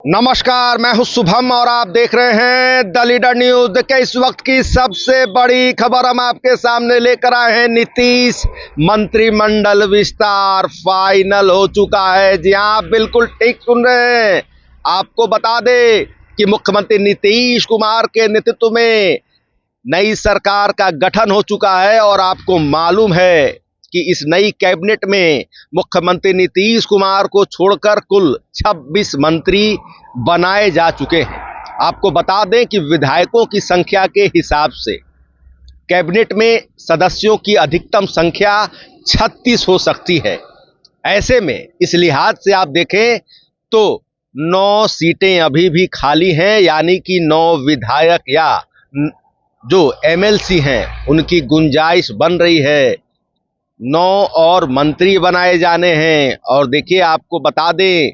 नमस्कार, मैं हूं शुभम और आप देख रहे हैं द लीडर न्यूज। देखिए, इस वक्त की सबसे बड़ी खबर हम आपके सामने लेकर आए हैं। नीतीश मंत्रिमंडल विस्तार फाइनल हो चुका है। जी हां, आप बिल्कुल ठीक सुन रहे हैं। आपको बता दें कि मुख्यमंत्री नीतीश कुमार के नेतृत्व में नई सरकार का गठन हो चुका है और आपको मालूम है कि इस नई कैबिनेट में मुख्यमंत्री नीतीश कुमार को छोड़कर कुल 26 मंत्री बनाए जा चुके हैं। आपको बता दें कि विधायकों की संख्या के हिसाब से कैबिनेट में सदस्यों की अधिकतम संख्या 36 हो सकती है। ऐसे में इस लिहाज से आप देखें तो 9 सीटें अभी भी खाली हैं, यानी कि 9 विधायक या जो एमएलसी हैं उनकी गुंजाइश बन रही है। 9 और मंत्री बनाए जाने हैं। और देखिए, आपको बता दें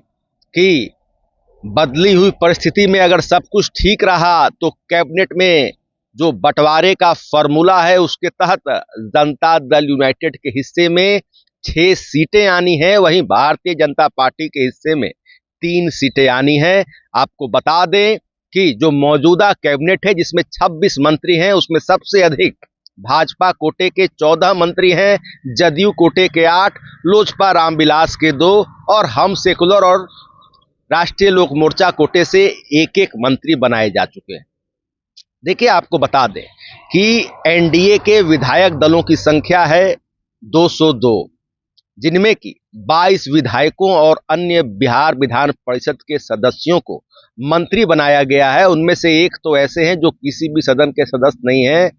कि बदली हुई परिस्थिति में अगर सब कुछ ठीक रहा तो कैबिनेट में जो बंटवारे का फॉर्मूला है उसके तहत जनता दल यूनाइटेड के हिस्से में 6 सीटें आनी हैं, वहीं भारतीय जनता पार्टी के हिस्से में 3 सीटें आनी हैं। आपको बता दें कि जो मौजूदा कैबिनेट है जिसमें 26 मंत्री हैं, उसमें सबसे अधिक भाजपा कोटे के 14 मंत्री हैं, जदयू कोटे के 8, लोजपा रामविलास के 2 और हम सेकुलर और राष्ट्रीय लोक मोर्चा कोटे से एक मंत्री बनाए जा चुके हैं। देखिए, आपको बता दें कि एनडीए के विधायक दलों की संख्या है 202, जिनमें कि 22 विधायकों और अन्य बिहार विधान परिषद के सदस्यों को मंत्री बनाया गया है। उनमें से एक तो ऐसे हैं जो किसी भी सदन के सदस्य नहीं है,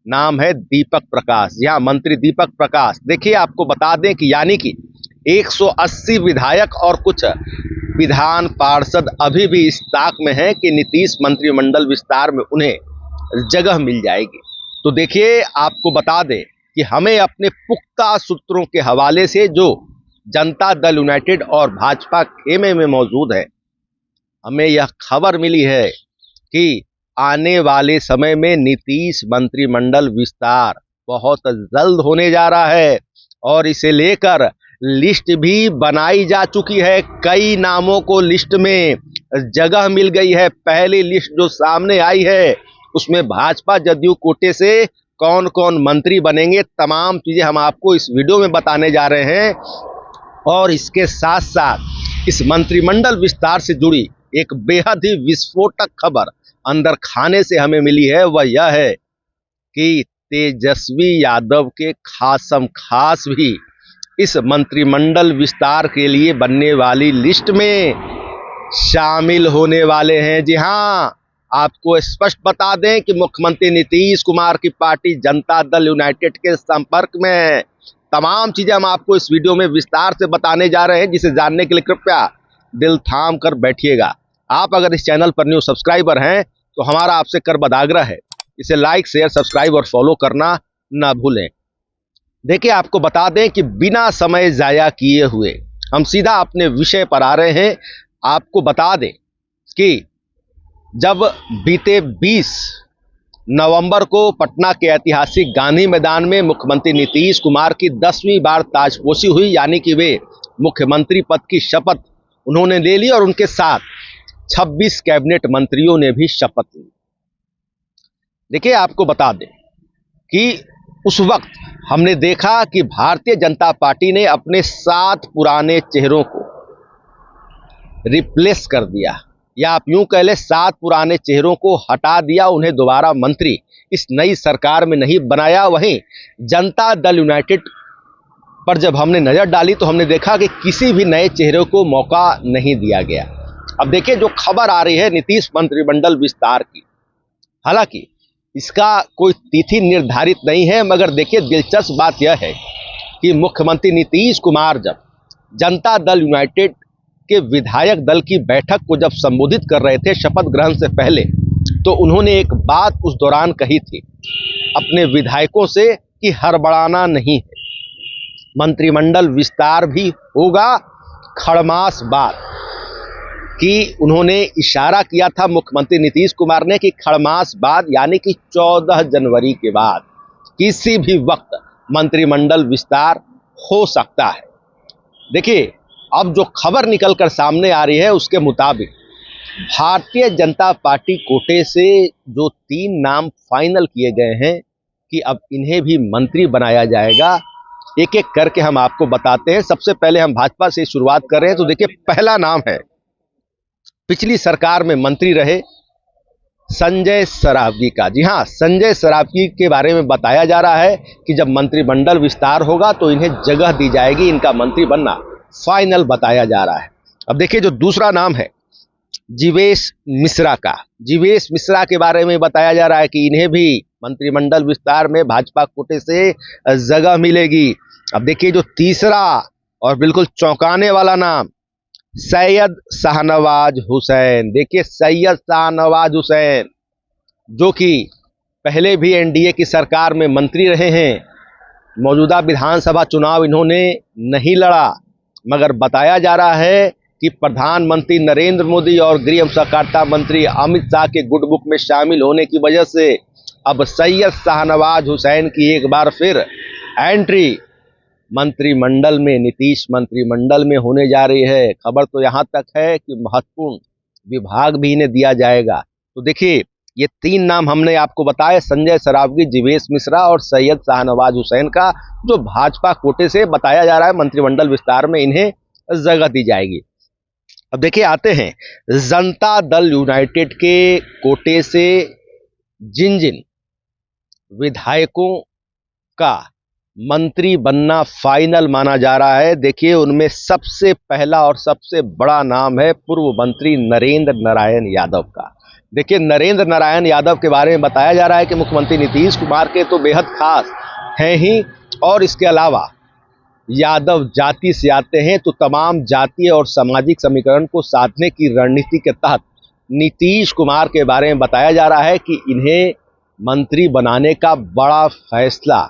नाम है दीपक प्रकाश। यहाँ मंत्री दीपक प्रकाश। देखिए, आपको बता दें कि यानी कि 180 विधायक और कुछ विधान पार्षद अभी भी इस ताक में हैं कि नीतीश मंत्रिमंडल विस्तार में उन्हें जगह मिल जाएगी। तो देखिए, आपको बता दें कि हमें अपने पुख्ता सूत्रों के हवाले से जो जनता दल यूनाइटेड और भाजपा खेमे में मौजूद है, हमें यह खबर मिली है कि आने वाले समय में नीतीश मंत्रिमंडल विस्तार बहुत जल्द होने जा रहा है और इसे लेकर लिस्ट भी बनाई जा चुकी है। कई नामों को लिस्ट में जगह मिल गई है। पहली लिस्ट जो सामने आई है उसमें भाजपा जदयू कोटे से कौन कौन मंत्री बनेंगे, तमाम चीजें हम आपको इस वीडियो में बताने जा रहे हैं। और इसके साथ साथ इस मंत्रिमंडल विस्तार से जुड़ी एक बेहद ही विस्फोटक खबर अंदर खाने से हमें मिली है। वह यह है कि तेजस्वी यादव के खासम खास भी इस मंत्रिमंडल विस्तार के लिए बनने वाली लिस्ट में शामिल होने वाले हैं। जी हां, आपको स्पष्ट बता दें कि मुख्यमंत्री नीतीश कुमार की पार्टी जनता दल यूनाइटेड के संपर्क में है। तमाम चीजें हम आपको इस वीडियो में विस्तार से बताने जा रहे हैं, जिसे जानने के लिए कृपया दिल थाम कर बैठिएगा। आप अगर इस चैनल पर न्यू सब्सक्राइबर हैं तो हमारा आपसे करबद्ध आग्रह है, इसे लाइक, शेयर, सब्सक्राइब और फॉलो करना ना भूलें। देखिए, आपको बता दें कि बिना समय जाया किए हुए हम सीधा अपने विषय पर आ रहे हैं। आपको बता दें कि जब बीते 20 नवंबर को पटना के ऐतिहासिक गांधी मैदान में मुख्यमंत्री नीतीश कुमार की 10वीं बार ताजपोशी हुई, यानी कि वे मुख्यमंत्री पद की शपथ उन्होंने ले ली और उनके साथ 26 कैबिनेट मंत्रियों ने भी शपथ ली। देखिए, आपको बता दें कि उस वक्त हमने देखा कि भारतीय जनता पार्टी ने अपने 7 पुराने चेहरों को रिप्लेस कर दिया, या आप यूं कह लें 7 पुराने चेहरों को हटा दिया, उन्हें दोबारा मंत्री इस नई सरकार में नहीं बनाया। वहीं जनता दल यूनाइटेड पर जब हमने नजर डाली तो हमने देखा कि किसी भी नए चेहरे को मौका नहीं दिया गया। अब देखिए, जो खबर आ रही है नीतीश मंत्रिमंडल विस्तार की, हालांकि इसका कोई तिथि निर्धारित नहीं है, मगर देखिए, दिलचस्प बात यह है कि मुख्यमंत्री नीतीश कुमार जब जनता दल यूनाइटेड के विधायक दल की बैठक को जब संबोधित कर रहे थे शपथ ग्रहण से पहले, तो उन्होंने एक बात उस दौरान कही थी अपने विधायकों से कि हड़बड़ाना नहीं है, मंत्रिमंडल विस्तार भी होगा। खड़मास बात कि उन्होंने इशारा किया था मुख्यमंत्री नीतीश कुमार ने कि खड़मास बाद यानी कि 14 जनवरी के बाद किसी भी वक्त मंत्रिमंडल विस्तार हो सकता है। देखिए, अब जो खबर निकल कर सामने आ रही है उसके मुताबिक भारतीय जनता पार्टी कोटे से जो 3 नाम फाइनल किए गए हैं कि अब इन्हें भी मंत्री बनाया जाएगा, एक एक करके हम आपको बताते हैं। सबसे पहले हम भाजपा से शुरुआत कर रहे हैं। तो देखिए, पहला नाम है, पिछली सरकार में मंत्री रहे संजय सरावगी का। जी हाँ, संजय सरावगी के बारे में बताया जा रहा है कि जब मंत्रिमंडल विस्तार होगा तो इन्हें जगह दी जाएगी, इनका मंत्री बनना फाइनल बताया जा रहा है। अब देखिए, जो दूसरा नाम है जीवेश मिश्रा का। जीवेश मिश्रा के बारे में बताया जा रहा है कि इन्हें भी मंत्रिमंडल विस्तार में भाजपा कोटे से जगह मिलेगी। अब देखिए, जो तीसरा और बिल्कुल चौंकाने वाला नाम, सैयद शाहनवाज हुसैन। देखिए, सैयद शाहनवाज हुसैन जो कि पहले भी एनडीए की सरकार में मंत्री रहे हैं, मौजूदा विधानसभा चुनाव इन्होंने नहीं लड़ा, मगर बताया जा रहा है कि प्रधानमंत्री नरेंद्र मोदी और गृह सहकारिता मंत्री अमित शाह के गुड बुक में शामिल होने की वजह से अब सैयद शाहनवाज हुसैन की एक बार फिर एंट्री मंत्रिमंडल में, नीतीश मंत्रिमंडल में होने जा रही है। खबर तो यहां तक है कि महत्वपूर्ण विभाग भी इन्हें दिया जाएगा। तो देखिए, ये 3 नाम हमने आपको बताए, संजय सरावगी, जीवेश मिश्रा और सैयद शाहनवाज हुसैन का, जो भाजपा कोटे से बताया जा रहा है मंत्रिमंडल विस्तार में इन्हें जगह दी जाएगी। अब देखिए, आते हैं जनता दल यूनाइटेड के कोटे से जिन जिन विधायकों का मंत्री बनना फाइनल माना जा रहा है, देखिए उनमें सबसे पहला और सबसे बड़ा नाम है पूर्व मंत्री नरेंद्र नारायण यादव का। देखिए, नरेंद्र नारायण यादव के बारे में बताया जा रहा है कि मुख्यमंत्री नीतीश कुमार के तो बेहद खास हैं ही, और इसके अलावा यादव जाति से आते हैं, तो तमाम जातीय और सामाजिक समीकरण को साधने की रणनीति के तहत नीतीश कुमार के बारे में बताया जा रहा है कि इन्हें मंत्री बनाने का बड़ा फैसला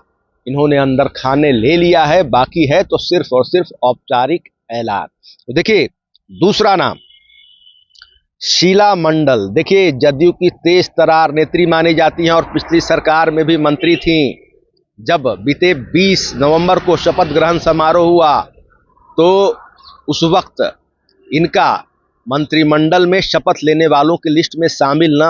इन्होंने अंदर खाने ले लिया है, बाकी है तो सिर्फ और सिर्फ औपचारिक ऐलान। तो देखिए, दूसरा नाम शीला मंडल। देखिए, जदयू की तेज तर्रार नेत्री मानी जाती हैं और पिछली सरकार में भी मंत्री थीं। जब बीते 20 नवंबर को शपथ ग्रहण समारोह हुआ तो उस वक्त इनका मंत्रिमंडल में शपथ लेने वालों की लिस्ट में शामिल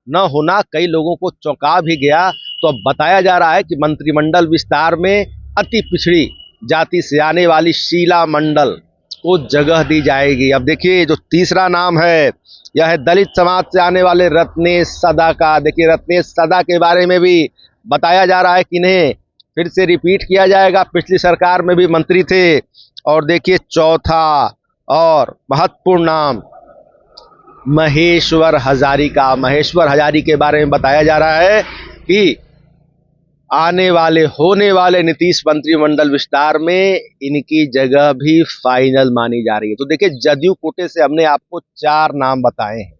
न होना कई लोगों को चौंका भी गया। तो अब बताया जा रहा है कि मंत्रिमंडल विस्तार में अति पिछड़ी जाति से आने वाली शीला मंडल को जगह दी जाएगी। अब देखिए, जो तीसरा नाम है, यह है दलित समाज से आने वाले रत्नेश सदा का। देखिए, रत्नेश सदा के बारे में भी बताया जा रहा है कि इन्हें फिर से रिपीट किया जाएगा, पिछली सरकार में भी मंत्री थे। और देखिए, चौथा और महत्वपूर्ण नाम महेश्वर हजारिका। महेश्वर हजारी के बारे में बताया जा रहा है कि होने वाले नीतीश मंत्रिमंडल विस्तार में इनकी जगह भी फाइनल मानी जा रही है। तो देखिए, जदयू कोटे से हमने आपको 4 नाम बताए हैं।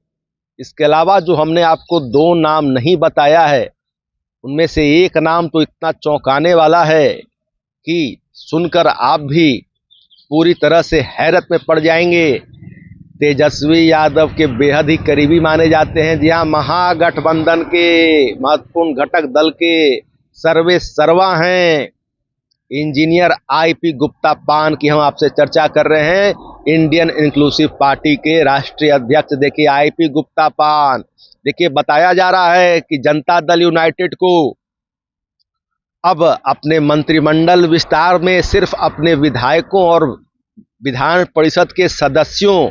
इसके अलावा जो हमने आपको 2 नाम नहीं बताया है, उनमें से एक नाम तो इतना चौंकाने वाला है कि सुनकर आप भी पूरी तरह से हैरत में पड़ जाएंगे। तेजस्वी यादव के बेहद ही करीबी माने जाते हैं। जी हाँ, महागठबंधन के महत्वपूर्ण घटक दल के सर्वे सर्वा हैं इंजीनियर आईपी गुप्ता पान की हम आपसे चर्चा कर रहे हैं, इंडियन इंक्लूसिव पार्टी के राष्ट्रीय अध्यक्ष। देखिए, आईपी गुप्ता पान, देखिए बताया जा रहा है कि जनता दल यूनाइटेड को अब अपने मंत्रिमंडल विस्तार में सिर्फ अपने विधायकों और विधान परिषद के सदस्यों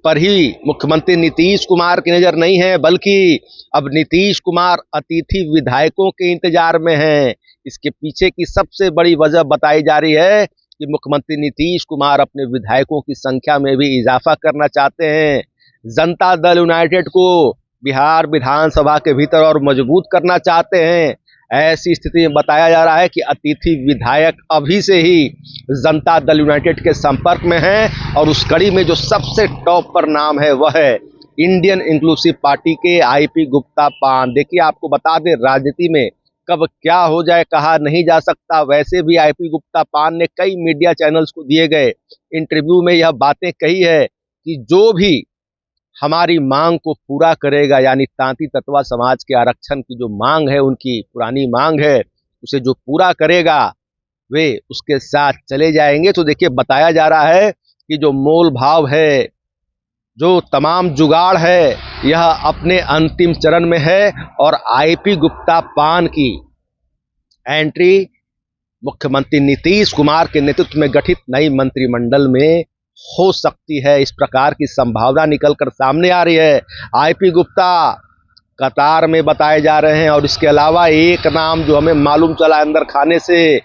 पर ही मुख्यमंत्री नीतीश कुमार की नजर नहीं है, बल्कि अब नीतीश कुमार अतिथि विधायकों के इंतजार में हैं। इसके पीछे की सबसे बड़ी वजह बताई जा रही है कि मुख्यमंत्री नीतीश कुमार अपने विधायकों की संख्या में भी इजाफा करना चाहते हैं। जनता दल यूनाइटेड को बिहार विधानसभा के भीतर और मजबूत करना चाहते हैं। ऐसी स्थिति में बताया जा रहा है कि अतिथि विधायक अभी से ही जनता दल यूनाइटेड के संपर्क में हैं, और उस कड़ी में जो सबसे टॉप पर नाम है वह है इंडियन इंक्लूसिव पार्टी के आईपी गुप्ता पान। देखिए, आपको बता दें, राजनीति में कब क्या हो जाए कहा नहीं जा सकता। वैसे भी आईपी गुप्ता पान ने कई मीडिया चैनल्स को दिए गए इंटरव्यू में यह बातें कही है कि जो भी हमारी मांग को पूरा करेगा, यानी तांती तत्वा समाज के आरक्षण की जो मांग है, उनकी पुरानी मांग है, उसे जो पूरा करेगा वे उसके साथ चले जाएंगे। तो देखिए, बताया जा रहा है कि जो मोल भाव है जो तमाम जुगाड़ है यह अपने अंतिम चरण में है और आईपी गुप्ता पान की एंट्री मुख्यमंत्री नीतीश कुमार के नेतृत्व में गठित नई मंत्रिमंडल में हो सकती है। इस प्रकार की संभावना निकलकर सामने आ रही है। आईपी गुप्ता कतार में बताए जा रहे हैं और इसके अलावा एक नाम जो हमें मालूम चला अंदर खाने से,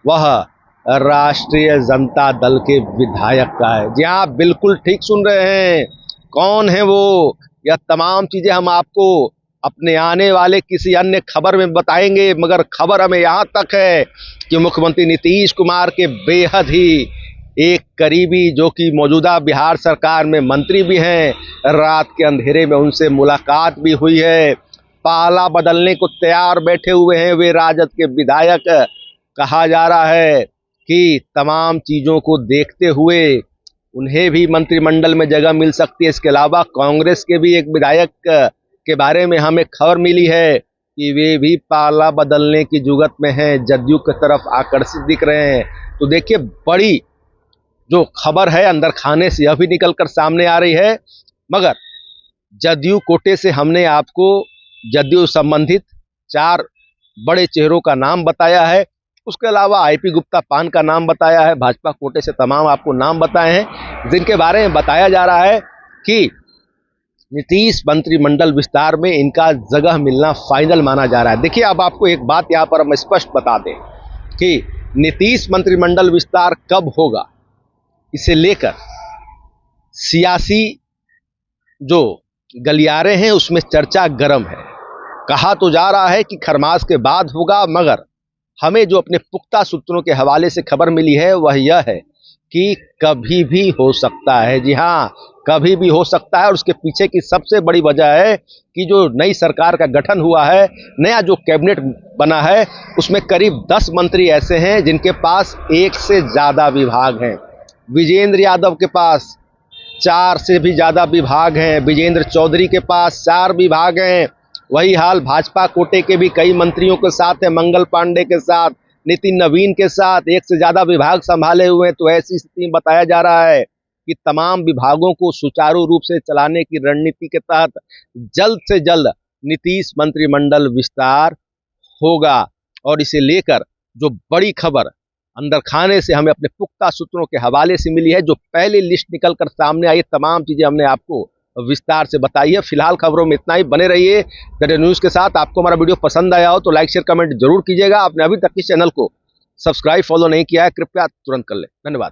वह राष्ट्रीय जनता दल के विधायक का है। जी हाँ, बिल्कुल ठीक सुन रहे हैं। कौन है वो, यह तमाम चीजें हम आपको अपने आने वाले किसी अन्य खबर में बताएंगे, मगर खबर हमें यहाँ तक है कि मुख्यमंत्री नीतीश कुमार के बेहद ही एक करीबी, जो कि मौजूदा बिहार सरकार में मंत्री भी हैं, रात के अंधेरे में उनसे मुलाकात भी हुई है। पाला बदलने को तैयार बैठे हुए हैं वे राजद के विधायक। कहा जा रहा है कि तमाम चीज़ों को देखते हुए उन्हें भी मंत्रिमंडल में जगह मिल सकती है। इसके अलावा कांग्रेस के भी एक विधायक के बारे में हमें खबर मिली है कि वे भी पाला बदलने की जुगत में हैं, जदयू की तरफ आकर्षित दिख रहे हैं। तो देखिए, बड़ी जो खबर है अंदर खाने से यह भी निकलकर सामने आ रही है। मगर जदयू कोटे से हमने आपको जदयू संबंधित 4 बड़े चेहरों का नाम बताया है। उसके अलावा आईपी गुप्ता पान का नाम बताया है। भाजपा कोटे से तमाम आपको नाम बताए हैं, जिनके बारे में बताया जा रहा है कि नीतीश मंत्रिमंडल विस्तार में इनका जगह मिलना फाइनल माना जा रहा है। देखिए, अब आपको एक बात यहाँ पर हम स्पष्ट बता दें कि नीतीश मंत्रिमंडल विस्तार कब होगा, इसे लेकर सियासी जो गलियारे हैं उसमें चर्चा गर्म है। कहा तो जा रहा है कि खरमास के बाद होगा, मगर हमें जो अपने पुख्ता सूत्रों के हवाले से खबर मिली है वह यह है कि कभी भी हो सकता है। जी हाँ, कभी भी हो सकता है। और उसके पीछे की सबसे बड़ी वजह है कि जो नई सरकार का गठन हुआ है, नया जो कैबिनेट बना है, उसमें करीब 10 मंत्री ऐसे हैं जिनके पास 1 से ज़्यादा विभाग हैं। विजेंद्र यादव के पास 4 से भी ज़्यादा विभाग हैं, विजेंद्र चौधरी के पास 4 विभाग हैं। वही हाल भाजपा कोटे के भी कई मंत्रियों के साथ है, मंगल पांडे के साथ, नितिन नवीन के साथ 1 से ज़्यादा विभाग संभाले हुए हैं। तो ऐसी स्थिति में बताया जा रहा है कि तमाम विभागों को सुचारू रूप से चलाने की रणनीति के तहत जल्द से जल्द नीतीश मंत्रिमंडल विस्तार होगा। और इसे लेकर जो बड़ी खबर अंदर खाने से हमें अपने पुख्ता सूत्रों के हवाले से मिली है, जो पहली लिस्ट निकल कर सामने आई, तमाम चीज़ें हमने आपको विस्तार से बताई है। फिलहाल खबरों में इतना ही। बने रहिए द डे न्यूज़ के साथ। आपको हमारा वीडियो पसंद आया हो तो लाइक शेयर कमेंट जरूर कीजिएगा। आपने अभी तक इस चैनल को सब्सक्राइब फॉलो नहीं किया है, कृपया तुरंत कर लें। धन्यवाद।